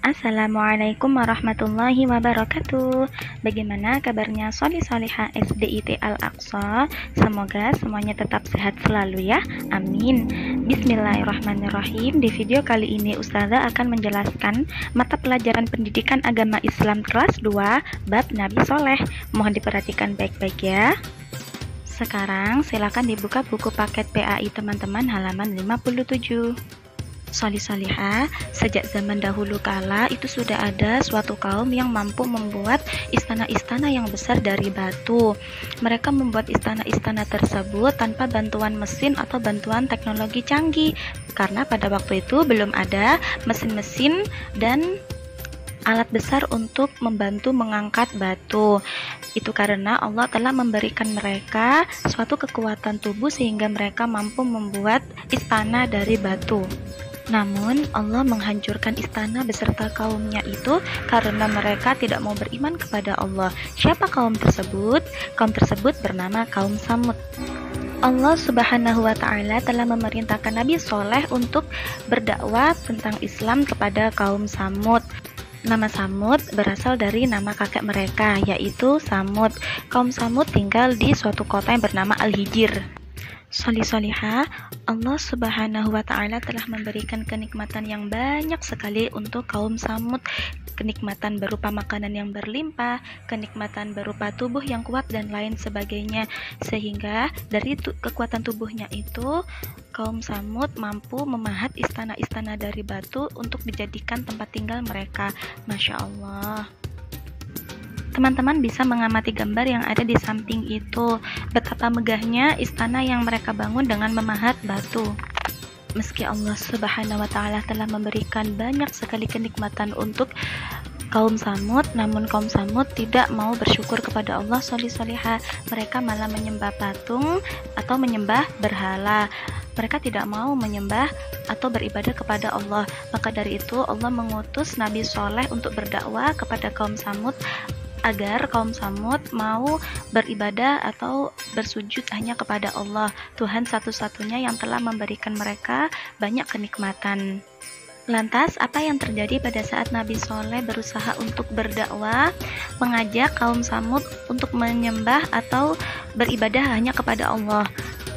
Assalamualaikum warahmatullahi wabarakatuh. Bagaimana kabarnya Solihah SDIT Al-Aqsa? Semoga semuanya tetap sehat selalu ya. Amin. Bismillahirrahmanirrahim. Di video kali ini Ustazah akan menjelaskan mata pelajaran pendidikan agama Islam kelas 2 bab Nabi Soleh. Mohon diperhatikan baik-baik ya. Sekarang silakan dibuka buku paket PAI teman-teman halaman 57. Solihah, sejak zaman dahulu kala itu sudah ada suatu kaum yang mampu membuat istana-istana yang besar dari batu. Mereka membuat istana-istana tersebut tanpa bantuan mesin atau bantuan teknologi canggih, karena pada waktu itu belum ada mesin-mesin dan alat besar untuk membantu mengangkat batu. Itu karena Allah telah memberikan mereka suatu kekuatan tubuh sehingga mereka mampu membuat istana dari batu. Namun Allah menghancurkan istana beserta kaumnya itu karena mereka tidak mau beriman kepada Allah. Siapa kaum tersebut? Kaum tersebut bernama kaum Samud. Allah Subhanahu wa Ta'ala telah memerintahkan Nabi Soleh untuk berdakwah tentang Islam kepada kaum Samud. Nama Samud berasal dari nama kakek mereka, yaitu Samud. Kaum Samud tinggal di suatu kota yang bernama Al-Hijr. Solihah, Allah Subhanahu wa Ta'ala telah memberikan kenikmatan yang banyak sekali untuk kaum Samud. Kenikmatan berupa makanan yang berlimpah, kenikmatan berupa tubuh yang kuat dan lain sebagainya. Sehingga dari kekuatan tubuhnya itu, kaum Samud mampu memahat istana-istana dari batu untuk dijadikan tempat tinggal mereka. Masya Allah. Teman-teman bisa mengamati gambar yang ada di samping itu. Betapa megahnya istana yang mereka bangun dengan memahat batu. Meski Allah Subhanahu wa Ta'ala telah memberikan banyak sekali kenikmatan untuk kaum Samud, namun kaum Samud tidak mau bersyukur kepada Allah. Solihah, mereka malah menyembah patung atau menyembah berhala. Mereka tidak mau menyembah atau beribadah kepada Allah. Maka dari itu Allah mengutus Nabi Soleh untuk berdakwah kepada kaum Samud agar kaum Samud mau beribadah atau bersujud hanya kepada Allah, Tuhan satu-satunya yang telah memberikan mereka banyak kenikmatan. Lantas, apa yang terjadi pada saat Nabi Soleh berusaha untuk berdakwah, mengajak kaum Samud untuk menyembah atau beribadah hanya kepada Allah?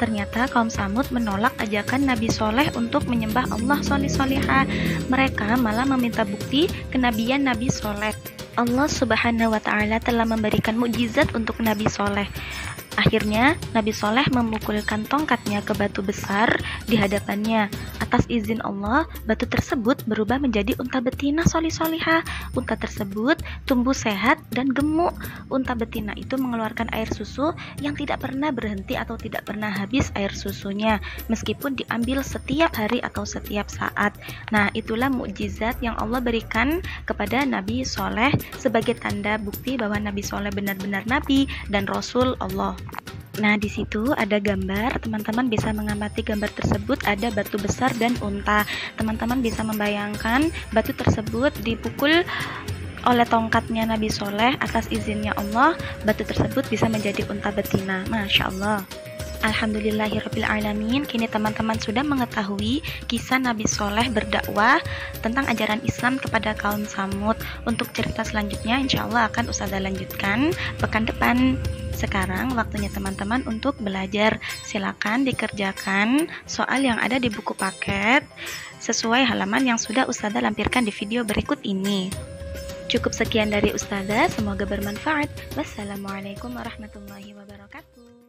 Ternyata kaum Samud menolak ajakan Nabi Soleh untuk menyembah Allah. Solihah, mereka malah meminta bukti kenabian Nabi Soleh. Allah Subhanahu wa Ta'ala telah memberikan mukjizat untuk Nabi Soleh. Akhirnya Nabi Soleh memukulkan tongkatnya ke batu besar di hadapannya. Atas izin Allah, batu tersebut berubah menjadi unta betina. Solihah, unta tersebut tumbuh sehat dan gemuk. Unta betina itu mengeluarkan air susu yang tidak pernah berhenti atau tidak pernah habis air susunya, meskipun diambil setiap hari atau setiap saat. Nah, itulah mukjizat yang Allah berikan kepada Nabi Soleh sebagai tanda bukti bahwa Nabi Soleh benar-benar Nabi dan Rasul Allah. Nah, di situ ada gambar, teman-teman bisa mengamati gambar tersebut, ada batu besar dan unta. Teman-teman bisa membayangkan batu tersebut dipukul oleh tongkatnya Nabi Soleh. Atas izinnya Allah, batu tersebut bisa menjadi unta betina. Masya Allah. Alhamdulillahirrabbilalamin. Kini teman-teman sudah mengetahui kisah Nabi Soleh berdakwah tentang ajaran Islam kepada kaum Samud. Untuk cerita selanjutnya insya Allah akan Ustazah lanjutkan pekan depan. Sekarang waktunya teman-teman untuk belajar. Silakan dikerjakan soal yang ada di buku paket sesuai halaman yang sudah Ustazah lampirkan di video berikut ini. Cukup sekian dari Ustazah, semoga bermanfaat. Wassalamualaikum warahmatullahi wabarakatuh.